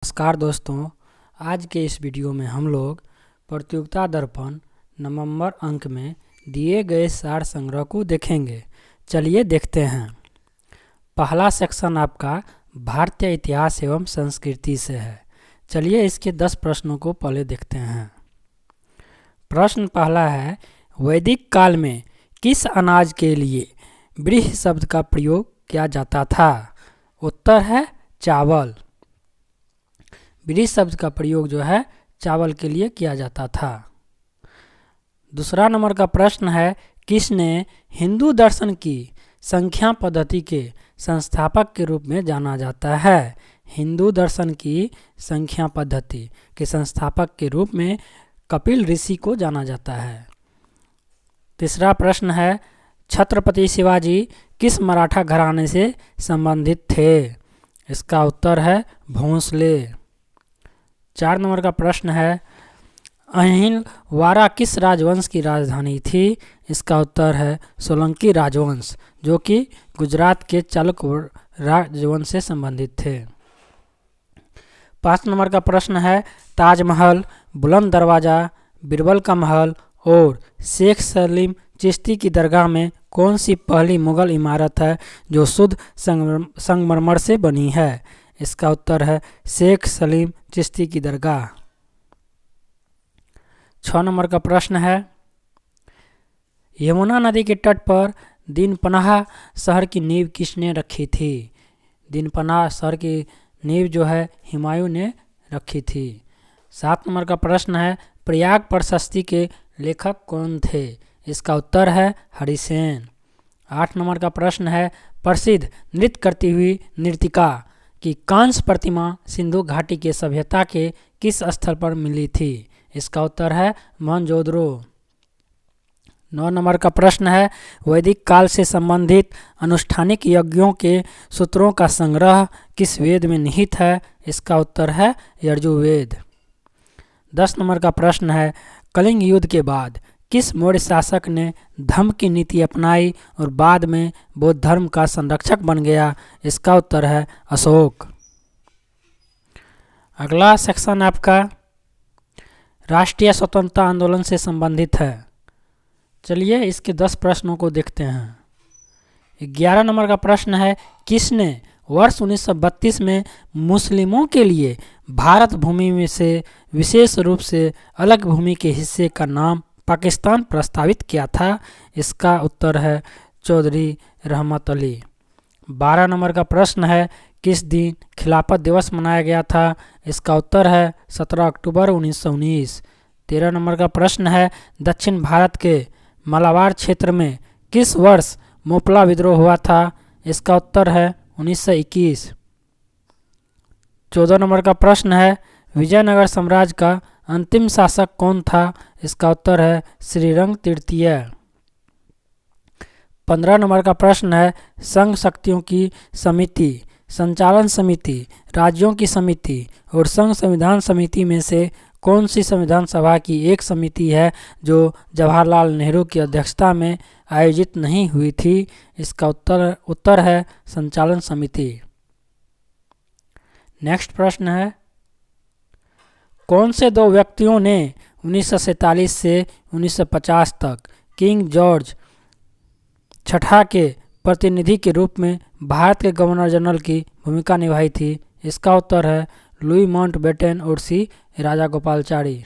नमस्कार दोस्तों, आज के इस वीडियो में हम लोग प्रतियोगिता दर्पण नवंबर अंक में दिए गए सार संग्रह को देखेंगे। चलिए देखते हैं। पहला सेक्शन आपका भारतीय इतिहास एवं संस्कृति से है। चलिए इसके 10 प्रश्नों को पहले देखते हैं। प्रश्न पहला है, वैदिक काल में किस अनाज के लिए व्रीहि शब्द का प्रयोग किया जाता था? उत्तर है चावल। व्रीहि शब्द का प्रयोग जो है चावल के लिए किया जाता था। दूसरा नंबर का प्रश्न है, किसने हिंदू दर्शन की संख्या पद्धति के संस्थापक के रूप में जाना जाता है? हिंदू दर्शन की संख्या पद्धति के संस्थापक के रूप में कपिल ऋषि को जाना जाता है। तीसरा प्रश्न है, छत्रपति शिवाजी किस मराठा घराने से संबंधित थे? इसका उत्तर है भोंसले। 4 नंबर का प्रश्न है, अहिलवाड़ा किस राजवंश की राजधानी थी? इसका उत्तर है सोलंकी राजवंश, जो कि गुजरात के चालुक राजवंश से संबंधित थे। 5 नंबर का प्रश्न है, ताजमहल, बुलंद दरवाज़ा, बीरबल का महल और शेख सलीम चिश्ती की दरगाह में कौन सी पहली मुगल इमारत है जो शुद्ध संगमरमर से बनी है? इसका उत्तर है शेख सलीम चिश्ती की दरगाह। 6 नंबर का प्रश्न है, यमुना नदी के तट पर दीनपनाह शहर की नींव किसने रखी थी? दीनपनाह शहर की नींव जो है हुमायूं ने रखी थी। 7 नंबर का प्रश्न है, प्रयाग प्रशस्ति के लेखक कौन थे? इसका उत्तर है हरिसेन। 8 नंबर का प्रश्न है, प्रसिद्ध नृत्य करती हुई नर्तिका की कांस्य प्रतिमा सिंधु घाटी के सभ्यता के किस स्थल पर मिली थी? इसका उत्तर है मोहनजोदड़ो। 9 नंबर का प्रश्न है, वैदिक काल से संबंधित अनुष्ठानिक यज्ञों के सूत्रों का संग्रह किस वेद में निहित है? इसका उत्तर है यजुर्वेद। 10 नंबर का प्रश्न है, कलिंग युद्ध के बाद किस मौर्य शासक ने धम्म की नीति अपनाई और बाद में बौद्ध धर्म का संरक्षक बन गया? इसका उत्तर है अशोक। अगला सेक्शन आपका राष्ट्रीय स्वतंत्रता आंदोलन से संबंधित है। चलिए इसके 10 प्रश्नों को देखते हैं। 11 नंबर का प्रश्न है, किसने वर्ष 1932 में मुस्लिमों के लिए भारत भूमि में से विशेष रूप से अलग भूमि के हिस्से का नाम पाकिस्तान प्रस्तावित किया था? इसका उत्तर है चौधरी रहमत अली। 12 नंबर का प्रश्न है, किस दिन खिलाफत दिवस मनाया गया था? इसका उत्तर है 17 अक्टूबर 1919। 13 नंबर का प्रश्न है, दक्षिण भारत के मालाबार क्षेत्र में किस वर्ष मोपला विद्रोह हुआ था? इसका उत्तर है 1921। 14 नंबर का प्रश्न है, विजयनगर साम्राज्य का अंतिम शासक कौन था? इसका उत्तर है श्रीरंग तृतीय। 15 नंबर का प्रश्न है, संघ शक्तियों की समिति, संचालन समिति, राज्यों की समिति और संघ संविधान समिति में से कौन सी संविधान सभा की एक समिति है जो जवाहरलाल नेहरू की अध्यक्षता में आयोजित नहीं हुई थी? इसका उत्तर है संचालन समिति। नेक्स्ट प्रश्न है, कौन से 2 व्यक्तियों ने 1947 से 1950 तक किंग जॉर्ज छठा के प्रतिनिधि के रूप में भारत के गवर्नर जनरल की भूमिका निभाई थी? इसका उत्तर है लुई माउंटबेटन और सी राजागोपालाचारी।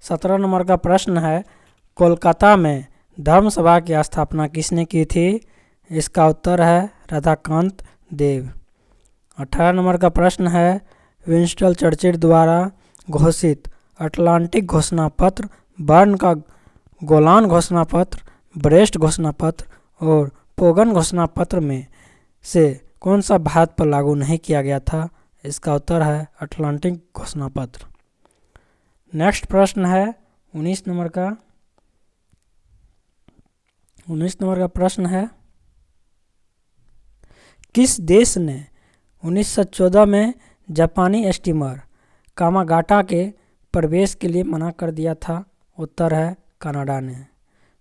17 नंबर का प्रश्न है, कोलकाता में धर्म सभा की स्थापना किसने की थी? इसका उत्तर है राधाकांत देव। 18 नंबर का प्रश्न है, विंस्टन चर्चिल द्वारा घोषित अटलांटिक घोषणा पत्र, बर्न का गोलान घोषणा पत्र, ब्रेस्ट घोषणा पत्र और पोगन घोषणा पत्र में से कौन सा भारत पर लागू नहीं किया गया था? इसका उत्तर है अटलांटिक घोषणा पत्र। नेक्स्ट प्रश्न है 19 नंबर का प्रश्न है, किस देश ने 1914 में जापानी स्टीमर कामागाटा के प्रवेश के लिए मना कर दिया था? उत्तर है कनाडा ने।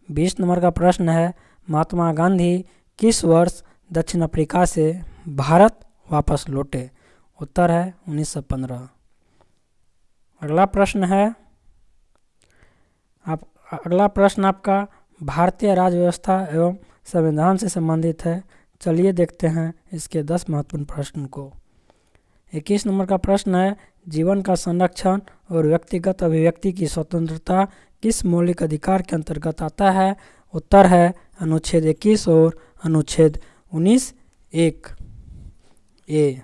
20 नंबर का प्रश्न है, महात्मा गांधी किस वर्ष दक्षिण अफ्रीका से भारत वापस लौटे? उत्तर है 1915। अगला प्रश्न आपका भारतीय राज्य व्यवस्था एवं संविधान से संबंधित है। चलिए देखते हैं इसके 10 महत्वपूर्ण प्रश्न को। 21 नंबर का प्रश्न है, जीवन का संरक्षण और व्यक्तिगत अभिव्यक्ति की स्वतंत्रता किस मौलिक अधिकार के अंतर्गत आता है? उत्तर है अनुच्छेद 21 और अनुच्छेद 19(1) ए।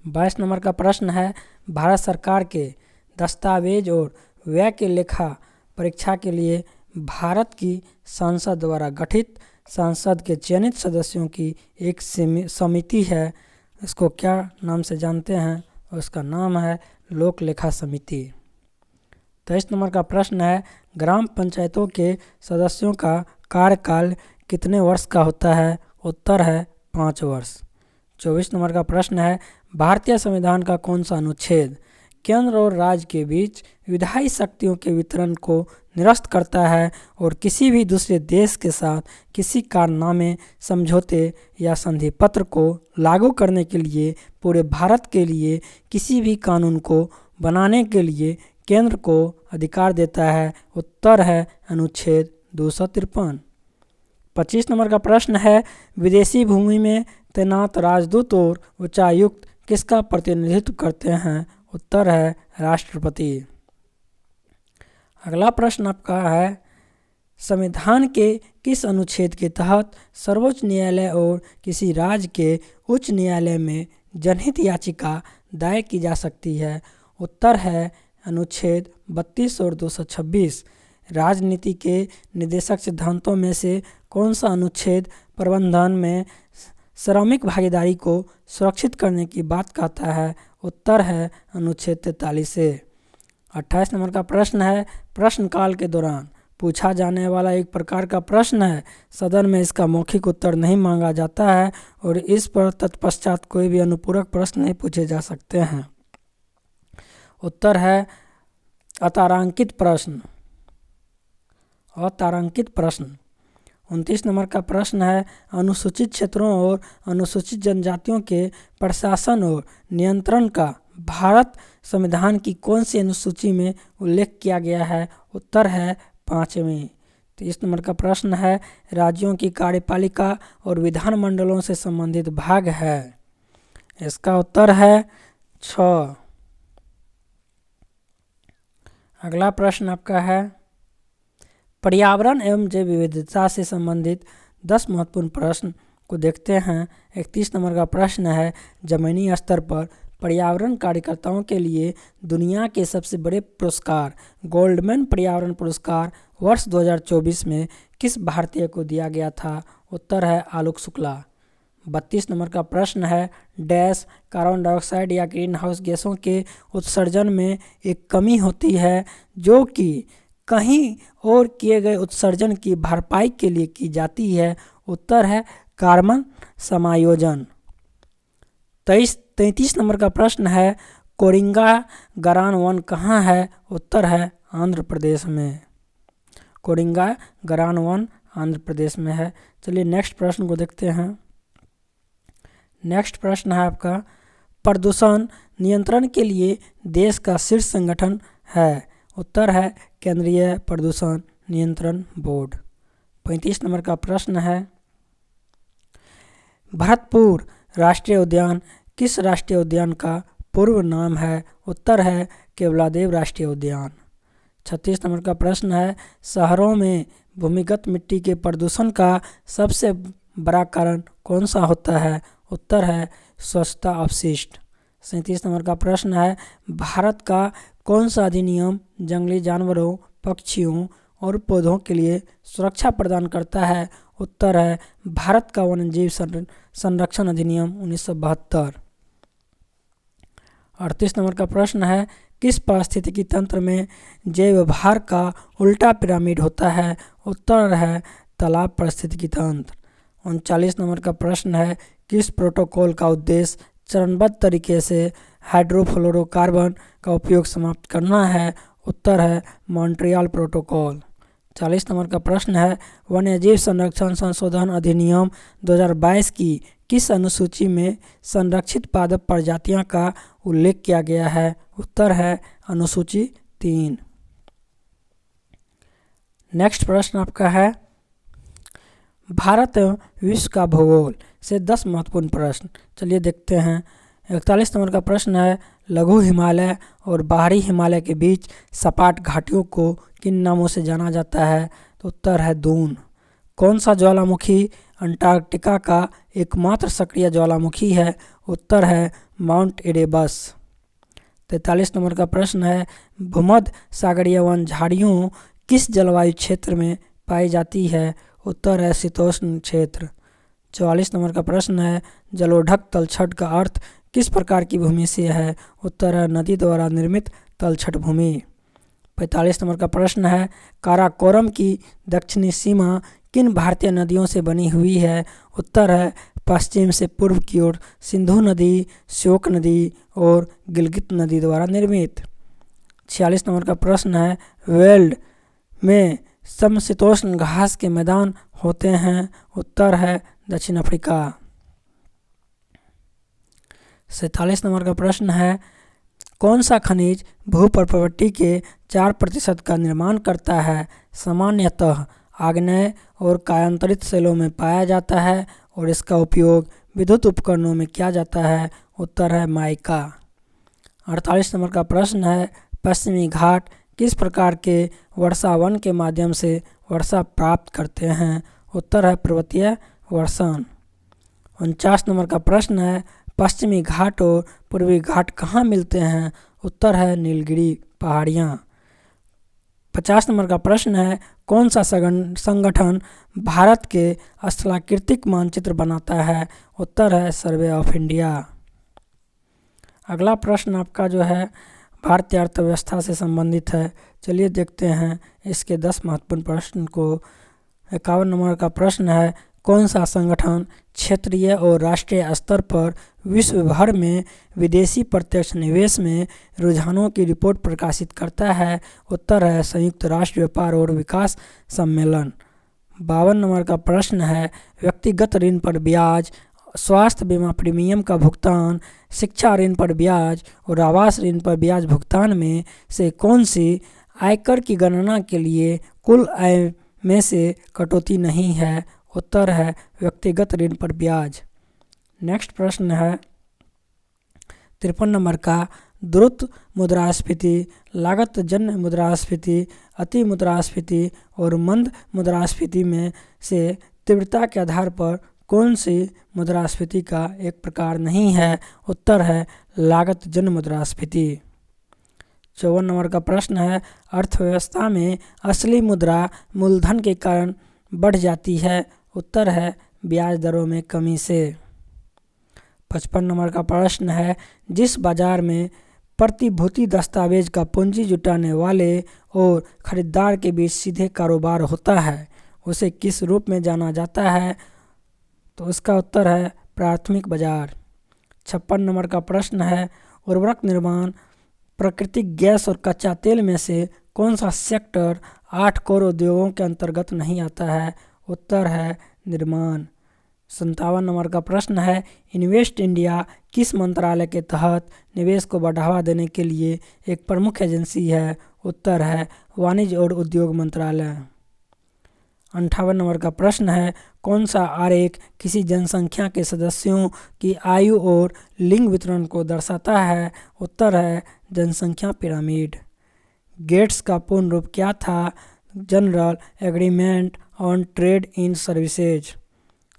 22 नंबर का प्रश्न है, भारत सरकार के दस्तावेज और व्यय के लेखा परीक्षा के लिए भारत की संसद द्वारा गठित संसद के चयनित सदस्यों की एक समिति है। इसको क्या नाम से जानते हैं? और इसका नाम है लोक लेखा समिति। 23 नंबर का प्रश्न है, ग्राम पंचायतों के सदस्यों का कार्यकाल कितने वर्ष का होता है? उत्तर है 5 वर्ष। 24 नंबर का प्रश्न है, भारतीय संविधान का कौन सा अनुच्छेद केंद्र और राज्य के बीच विधायी शक्तियों के वितरण को निरस्त करता है और किसी भी दूसरे देश के साथ किसी कारनामे, समझौते या संधि पत्र को लागू करने के लिए पूरे भारत के लिए किसी भी कानून को बनाने के लिए केंद्र को अधिकार देता है? उत्तर है अनुच्छेद 253। 25 नंबर का प्रश्न है, विदेशी भूमि में तैनात राजदूत और उच्चायुक्त किसका प्रतिनिधित्व करते हैं? उत्तर है राष्ट्रपति। अगला प्रश्न आपका है, संविधान के किस अनुच्छेद के तहत सर्वोच्च न्यायालय और किसी राज्य के उच्च न्यायालय में जनहित याचिका दायर की जा सकती है? उत्तर है अनुच्छेद 32 और 226। राजनीति के निर्देशक सिद्धांतों में से कौन सा अनुच्छेद प्रबंधन में श्रमिक भागीदारी को सुरक्षित करने की बात कहता है? उत्तर है अनुच्छेद 43। 28 नंबर का प्रश्न है, प्रश्नकाल के दौरान पूछा जाने वाला एक प्रकार का प्रश्न है। सदन में इसका मौखिक उत्तर नहीं मांगा जाता है और इस पर तत्पश्चात कोई भी अनुपूरक प्रश्न नहीं पूछे जा सकते हैं। उत्तर है अतारांकित प्रश्न। 29 नंबर का प्रश्न है, अनुसूचित क्षेत्रों और अनुसूचित जनजातियों के प्रशासन और नियंत्रण का भारत संविधान की कौन सी अनुसूची में उल्लेख किया गया है? उत्तर है 5वीं। 30 नंबर का प्रश्न है, राज्यों की कार्यपालिका और विधानमंडलों से संबंधित भाग है? इसका उत्तर है 6। अगला प्रश्न आपका है, पर्यावरण एवं जैव विविधता से संबंधित 10 महत्वपूर्ण प्रश्न को देखते हैं। 31 नंबर का प्रश्न है, जमीनी स्तर पर पर्यावरण कार्यकर्ताओं के लिए दुनिया के सबसे बड़े पुरस्कार गोल्डमैन पर्यावरण पुरस्कार वर्ष 2024 में किस भारतीय को दिया गया था? उत्तर है आलोक शुक्ला। 32 नंबर का प्रश्न है, डैश कार्बन डाइऑक्साइड या ग्रीन हाउस गैसों के उत्सर्जन में एक कमी होती है जो कि कहीं और किए गए उत्सर्जन की भरपाई के लिए की जाती है? उत्तर है कार्बन समायोजन। 33 नंबर का प्रश्न है, कोरिंगा गरान वन कहाँ है? उत्तर है आंध्र प्रदेश में। कोरिंगा गरान वन आंध्र प्रदेश में है। चलिए नेक्स्ट प्रश्न को देखते हैं। नेक्स्ट प्रश्न है आपका, प्रदूषण नियंत्रण के लिए देश का शीर्ष संगठन है? उत्तर है केंद्रीय प्रदूषण नियंत्रण बोर्ड। 35 नंबर का प्रश्न है, भरतपुर राष्ट्रीय उद्यान किस राष्ट्रीय उद्यान का पूर्व नाम है? उत्तर है केवलादेव राष्ट्रीय उद्यान। 36 नंबर का प्रश्न है, शहरों में भूमिगत मिट्टी के प्रदूषण का सबसे बड़ा कारण कौन सा होता है? उत्तर है स्वच्छता अपशिष्ट। 37 नंबर का प्रश्न है, भारत का कौन सा अधिनियम जंगली जानवरों, पक्षियों और पौधों के लिए सुरक्षा प्रदान करता है? उत्तर है भारत का वन्यजीव संरक्षण अधिनियम 1972। 38 नंबर का प्रश्न है, किस पारिस्थितिकी तंत्र में जैव भार का उल्टा पिरामिड होता है? उत्तर है तालाब पारिस्थितिकी तंत्र। 39 नंबर का प्रश्न है, किस प्रोटोकॉल का उद्देश्य चरणबद्ध तरीके से हाइड्रोफ्लोरोकार्बन का उपयोग समाप्त करना है? उत्तर है मॉन्ट्रियल प्रोटोकॉल। 40 नंबर का प्रश्न है, वन्यजीव संरक्षण संशोधन अधिनियम 2022 की किस अनुसूची में संरक्षित पादप प्रजातियों का उल्लेख किया गया है? उत्तर है अनुसूची 3। नेक्स्ट प्रश्न आपका है, भारत एवं विश्व का भूगोल से 10 महत्वपूर्ण प्रश्न। चलिए देखते हैं। 41 नंबर का प्रश्न है, लघु हिमालय और बाहरी हिमालय के बीच सपाट घाटियों को किन नामों से जाना जाता है? तो उत्तर है दून। कौन सा ज्वालामुखी अंटार्कटिका का एकमात्र सक्रिय ज्वालामुखी है? उत्तर है माउंट एरेबस। 43 नंबर का प्रश्न है, भूमध्य सागरीय वन झाड़ियों किस जलवायु क्षेत्र में पाई जाती है? उत्तर है शीतोष्ण क्षेत्र। 44 नंबर का प्रश्न है, जलोढ़क तलछट का अर्थ किस प्रकार की भूमि से है? उत्तर है नदी द्वारा निर्मित तलछट भूमि। 45 नंबर का प्रश्न है, काराकोरम की दक्षिणी सीमा किन भारतीय नदियों से बनी हुई है? उत्तर है पश्चिम से पूर्व की ओर सिंधु नदी, श्योक नदी और गिलगित नदी द्वारा निर्मित। 46 नंबर का प्रश्न है, वेल्ड में समशीतोष्ण घास के मैदान होते हैं? उत्तर है दक्षिण अफ्रीका। 47 नंबर का प्रश्न है, कौन सा खनिज भूपर्वतीय के 4% का निर्माण करता है? सामान्यतः आग्नेय और कायांतरित शैलों में पाया जाता है और इसका उपयोग विद्युत उपकरणों में किया जाता है। उत्तर है माइका। 48 नंबर का प्रश्न है, पश्चिमी घाट किस प्रकार के वर्षावन के माध्यम से वर्षा प्राप्त करते हैं? उत्तर है पर्वतीय वर्षण। 49 नंबर का प्रश्न है, पश्चिमी घाट और पूर्वी घाट कहाँ मिलते हैं? उत्तर है नीलगिरी पहाड़ियाँ। 50 नंबर का प्रश्न है, कौन सा संगठन भारत के स्थलाकृतिक मानचित्र बनाता है? उत्तर है सर्वे ऑफ इंडिया। अगला प्रश्न आपका जो है भारतीय अर्थव्यवस्था से संबंधित है। चलिए देखते हैं इसके 10 महत्वपूर्ण प्रश्न को। 51 नंबर का प्रश्न है, कौन सा संगठन क्षेत्रीय और राष्ट्रीय स्तर पर विश्व भर में विदेशी प्रत्यक्ष निवेश में रुझानों की रिपोर्ट प्रकाशित करता है? उत्तर है संयुक्त राष्ट्र व्यापार और विकास सम्मेलन। 52 नंबर का प्रश्न है, व्यक्तिगत ऋण पर ब्याज, स्वास्थ्य बीमा प्रीमियम का भुगतान, शिक्षा ऋण पर ब्याज और आवास ऋण पर ब्याज भुगतान में से कौन सी आयकर की गणना के लिए कुल आय में से कटौती नहीं है? उत्तर है व्यक्तिगत ऋण पर ब्याज। नेक्स्ट प्रश्न है 53 नंबर का, द्रुत मुद्रास्फीति, लागत जन्य मुद्रास्फीति, अति मुद्रास्फीति और मंद मुद्रास्फीति में से तीव्रता के आधार पर कौन सी मुद्रास्फीति का एक प्रकार नहीं है? उत्तर है लागत जन्य मुद्रास्फीति। 54 नंबर का प्रश्न है, अर्थव्यवस्था में असली मुद्रा मूलधन के कारण बढ़ जाती है? उत्तर है ब्याज दरों में कमी से। 55 नंबर का प्रश्न है, जिस बाजार में प्रतिभूति दस्तावेज का पूंजी जुटाने वाले और खरीदार के बीच सीधे कारोबार होता है उसे किस रूप में जाना जाता है? तो इसका उत्तर है प्राथमिक बाजार। 56 नंबर का प्रश्न है, उर्वरक निर्माण, प्राकृतिक गैस और कच्चा तेल में से कौन सा सेक्टर 8 कोर उद्योगों के अंतर्गत नहीं आता है? उत्तर है निर्माण। 57 नंबर का प्रश्न है, इन्वेस्ट इंडिया किस मंत्रालय के तहत निवेश को बढ़ावा देने के लिए एक प्रमुख एजेंसी है? उत्तर है वाणिज्य और उद्योग मंत्रालय। 58 नंबर का प्रश्न है, कौन सा आरेख किसी जनसंख्या के सदस्यों की आयु और लिंग वितरण को दर्शाता है? उत्तर है जनसंख्या पिरामिड। गेट्स का पूर्ण रूप क्या था? General agreement on trade in services.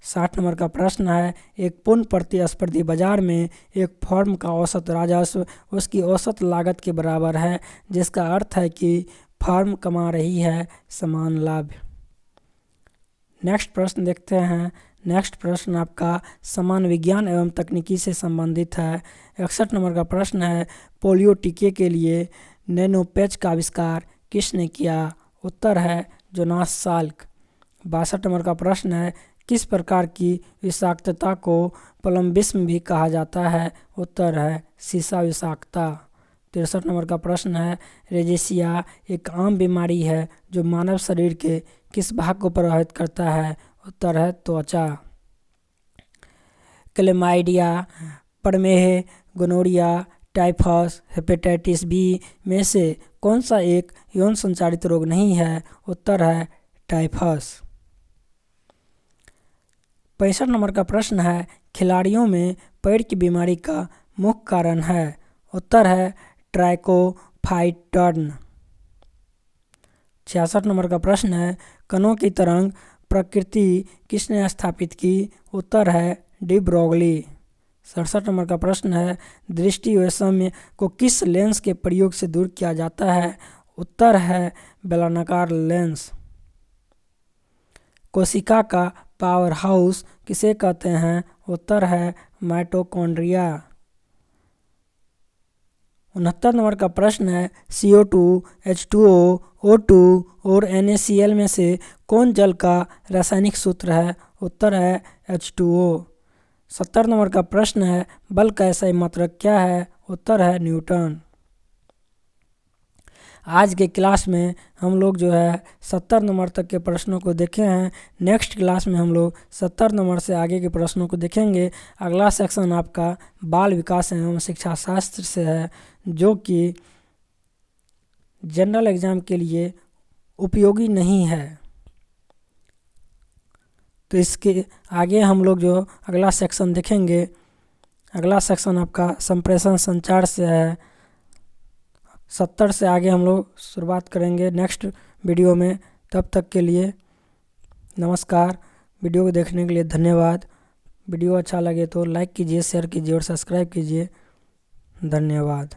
60 number का प्रश्न है, एक पूर्ण प्रतिस्पर्धी बाजार में एक फर्म का औसत राजस्व उसकी औसत लागत के बराबर है, जिसका अर्थ है कि फर्म कमा रही है समान लाभ। नेक्स्ट प्रश्न देखते हैं। नेक्स्ट प्रश्न आपका समान विज्ञान एवं तकनीकी से संबंधित है। 61 नंबर का प्रश्न है, पोलियो टीके के लिए नैनोपैच का आविष्कार किसने किया? उत्तर है जोनास साल्क। 62 नंबर का प्रश्न है, किस प्रकार की विषाक्तता को प्लम्बिस्म भी कहा जाता है? उत्तर है सीसा विषाक्तता। 63 नंबर का प्रश्न है, रेजेशिया एक आम बीमारी है जो मानव शरीर के किस भाग को प्रभावित करता है? उत्तर है त्वचा। क्लेमाइडिया, प्रमेह, गोनोरिया, टाइफस, हेपेटाइटिस बी में से कौन सा एक यौन संचारित रोग नहीं है? उत्तर है टाइफस। 65 नंबर का प्रश्न है, खिलाड़ियों में पैर की बीमारी का मुख्य कारण है? उत्तर है ट्राइकोफाइटर्न। 66 नंबर का प्रश्न है, कणों की तरंग प्रकृति किसने स्थापित की? उत्तर है डी ब्रोगली। 67 नंबर का प्रश्न है, दृष्टि वैषम्य को किस लेंस के प्रयोग से दूर किया जाता है? उत्तर है बेलनाकार लेंस। कोशिका का पावर हाउस किसे कहते हैं? उत्तर है माइटोकॉन्ड्रिया। 69 नंबर का प्रश्न है, CO2, H2O, O2 और NaCl में से कौन जल का रासायनिक सूत्र है? उत्तर है H2O। 70 नंबर का प्रश्न है, बल का SI मात्रक क्या है? उत्तर है न्यूटन। आज के क्लास में हम लोग जो है 70 नंबर तक के प्रश्नों को देखे हैं। नेक्स्ट क्लास में हम लोग 70 नंबर से आगे के प्रश्नों को देखेंगे। अगला सेक्शन आपका बाल विकास एवं शिक्षा शास्त्र से है, जो कि जनरल एग्जाम के लिए उपयोगी नहीं है। तो इसके आगे हम लोग जो अगला सेक्शन देखेंगे, अगला सेक्शन आपका संप्रेषण संचार से है। 70 से आगे हम लोग शुरुआत करेंगे नेक्स्ट वीडियो में। तब तक के लिए नमस्कार। वीडियो को देखने के लिए धन्यवाद। वीडियो अच्छा लगे तो लाइक कीजिए, शेयर कीजिए और सब्सक्राइब कीजिए। धन्यवाद।